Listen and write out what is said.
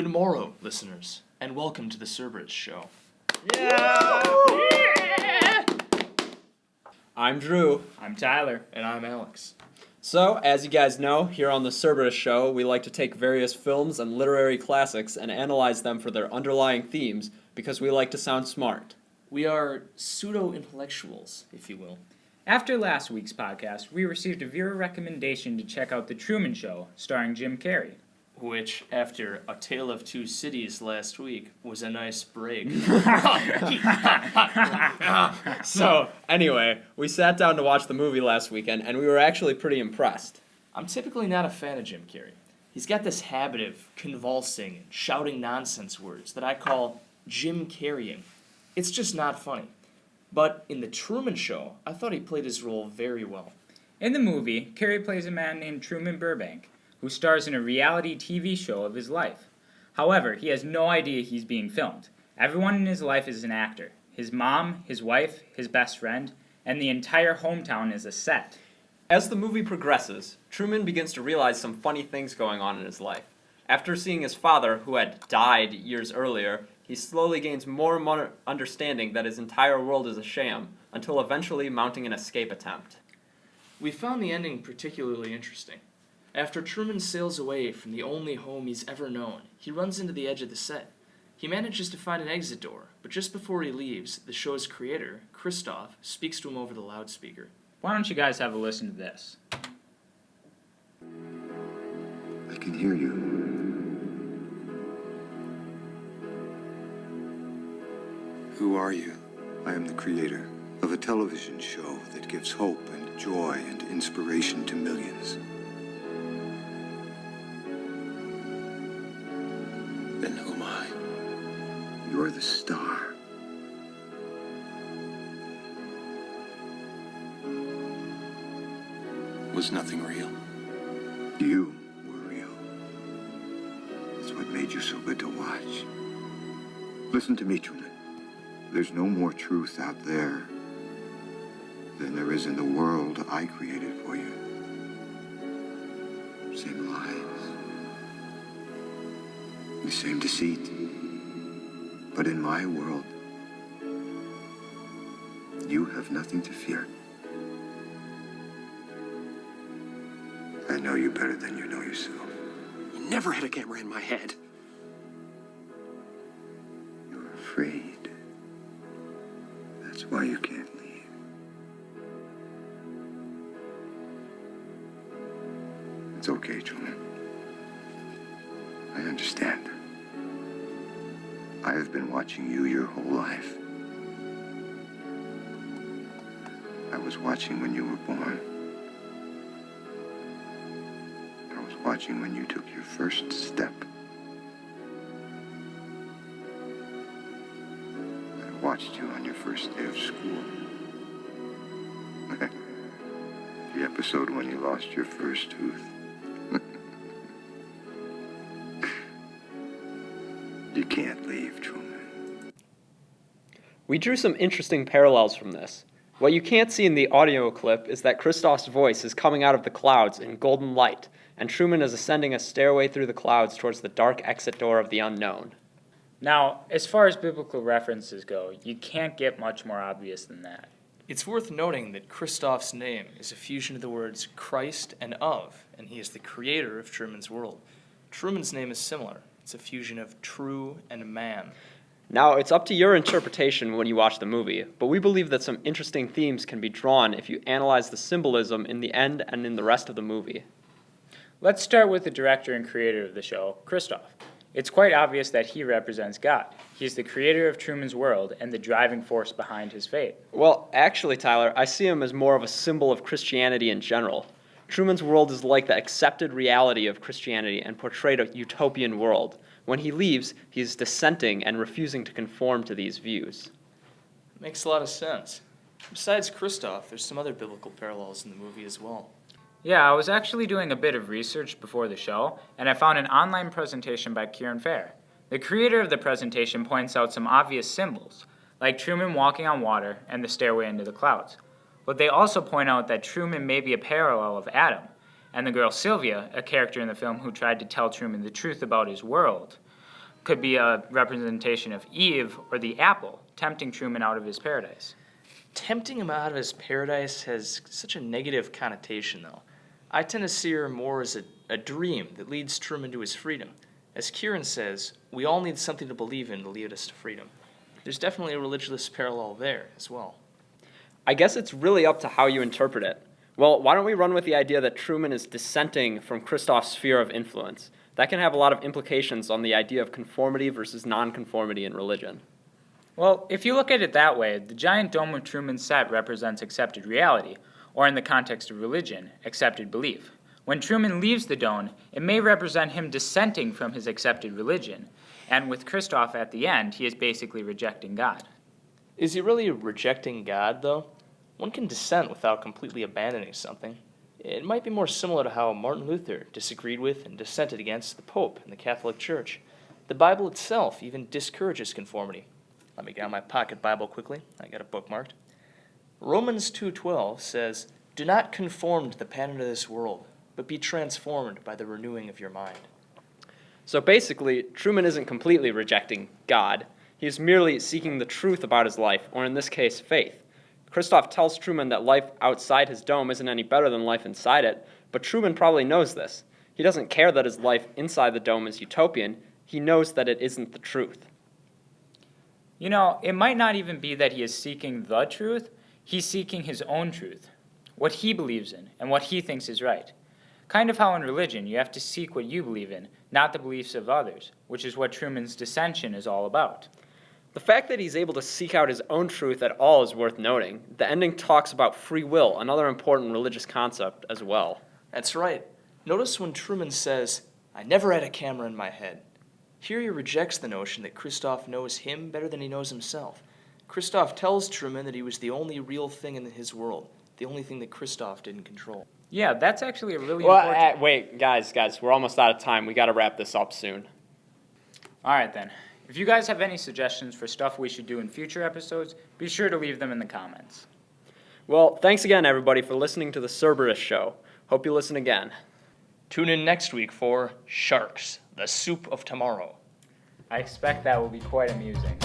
Good morrow, listeners, and welcome to the Cerberus Show. Yeah! I'm Drew. I'm Tyler. And I'm Alex. So, as you guys know, here on the Cerberus Show, we like to take various films and literary classics and analyze them for their underlying themes because we like to sound smart. We are pseudo-intellectuals, if you will. After last week's podcast, we received a viewer recommendation to check out The Truman Show, starring Jim Carrey. Which, after A Tale of Two Cities last week, was a nice break. So, anyway, we sat down to watch the movie last weekend, and we were actually pretty impressed. I'm typically not a fan of Jim Carrey. He's got this habit of convulsing and shouting nonsense words that I call Jim Carreying. It's just not funny. But in The Truman Show, I thought he played his role very well. In the movie, Carrey plays a man named Truman Burbank, who stars in a reality TV show of his life. However, he has no idea he's being filmed. Everyone in his life is an actor. His mom, his wife, his best friend, and the entire hometown is a set. As the movie progresses, Truman begins to realize some funny things going on in his life. After seeing his father, who had died years earlier, he slowly gains more and more understanding that his entire world is a sham, until eventually mounting an escape attempt. We found the ending particularly interesting. After Truman sails away from the only home he's ever known, he runs into the edge of the set. He manages to find an exit door, but just before he leaves, the show's creator, Christoph, speaks to him over the loudspeaker. Why don't you guys have a listen to this? I can hear you. Who are you? I am the creator of a television show that gives hope and joy and inspiration to millions. Then who am I? You're the star. Was nothing real? You were real. That's what made you so good to watch. Listen to me, Truman. There's no more truth out there than there is in the world I created for you. Same lies. The same deceit. But in my world, you have nothing to fear. I know you better than you know yourself. You never had a camera in my head. You're afraid. That's why you can't leave. It's okay, Truman. I understand. I have been watching you your whole life. I was watching when you were born. I was watching when you took your first step. I watched you on your first day of school. The episode when you lost your first tooth. You can't leave, Truman. We drew some interesting parallels from this. What you can't see in the audio clip is that Christoph's voice is coming out of the clouds in golden light, and Truman is ascending a stairway through the clouds towards the dark exit door of the unknown. Now, as far as biblical references go, you can't get much more obvious than that. It's worth noting that Christoph's name is a fusion of the words Christ and of, and he is the creator of Truman's world. Truman's name is similar. It's a fusion of true and man. Now, it's up to your interpretation when you watch the movie, but we believe that some interesting themes can be drawn if you analyze the symbolism in the end and in the rest of the movie. Let's start with the director and creator of the show, Christoph. It's quite obvious that he represents God. He's the creator of Truman's world and the driving force behind his fate. Well, actually, Tyler, I see him as more of a symbol of Christianity in general. Truman's world is like the accepted reality of Christianity and portrayed a utopian world. When he leaves, he is dissenting and refusing to conform to these views. Makes a lot of sense. Besides Christoph, there's some other biblical parallels in the movie as well. Yeah, I was actually doing a bit of research before the show, and I found an online presentation by Kieran Fair. The creator of the presentation points out some obvious symbols, like Truman walking on water and the stairway into the clouds. But they also point out that Truman may be a parallel of Adam, and the girl Sylvia, a character in the film who tried to tell Truman the truth about his world. could be a representation of Eve or the apple tempting Truman out of his paradise. Tempting him out of his paradise has such a negative connotation, though. I tend to see her more as a dream that leads Truman to his freedom. As Kieran says, we all need something to believe in to lead us to freedom. There's definitely a religious parallel there as well. I guess it's really up to how you interpret it. Well, why don't we run with the idea that Truman is dissenting from Christoph's sphere of influence? That can have a lot of implications on the idea of conformity versus nonconformity in religion. Well, if you look at it that way, the giant dome of Truman's set represents accepted reality, or in the context of religion, accepted belief. When Truman leaves the dome, it may represent him dissenting from his accepted religion, and with Christoph at the end, he is basically rejecting God. Is he really rejecting God, though? One can dissent without completely abandoning something. It might be more similar to how Martin Luther disagreed with and dissented against the Pope in the Catholic Church. The Bible itself even discourages conformity. Let me get out my pocket Bible quickly. I got it bookmarked. Romans 2:12 says, "Do not conform to the pattern of this world, but be transformed by the renewing of your mind." So basically, Truman isn't completely rejecting God. He is merely seeking the truth about his life, or in this case, faith. Christoph tells Truman that life outside his dome isn't any better than life inside it, but Truman probably knows this. He doesn't care that his life inside the dome is utopian. He knows that it isn't the truth. You know, it might not even be that he is seeking the truth. He's seeking his own truth, what he believes in and what he thinks is right. Kind of how in religion you have to seek what you believe in, not the beliefs of others, which is what Truman's dissension is all about. The fact that he's able to seek out his own truth at all is worth noting. The ending talks about free will, another important religious concept as well. That's right. Notice when Truman says, "I never had a camera in my head." Here he rejects the notion that Christoph knows him better than he knows himself. Christoph tells Truman that he was the only real thing in his world, the only thing that Christoph didn't control. Yeah, that's actually a really important... Wait, guys, we're almost out of time. We got to wrap this up soon. All right, then. If you guys have any suggestions for stuff we should do in future episodes, be sure to leave them in the comments. Well, thanks again, everybody, for listening to the Cerberus Show. Hope you listen again. Tune in next week for Sharks, the Soup of Tomorrow. I expect that will be quite amusing.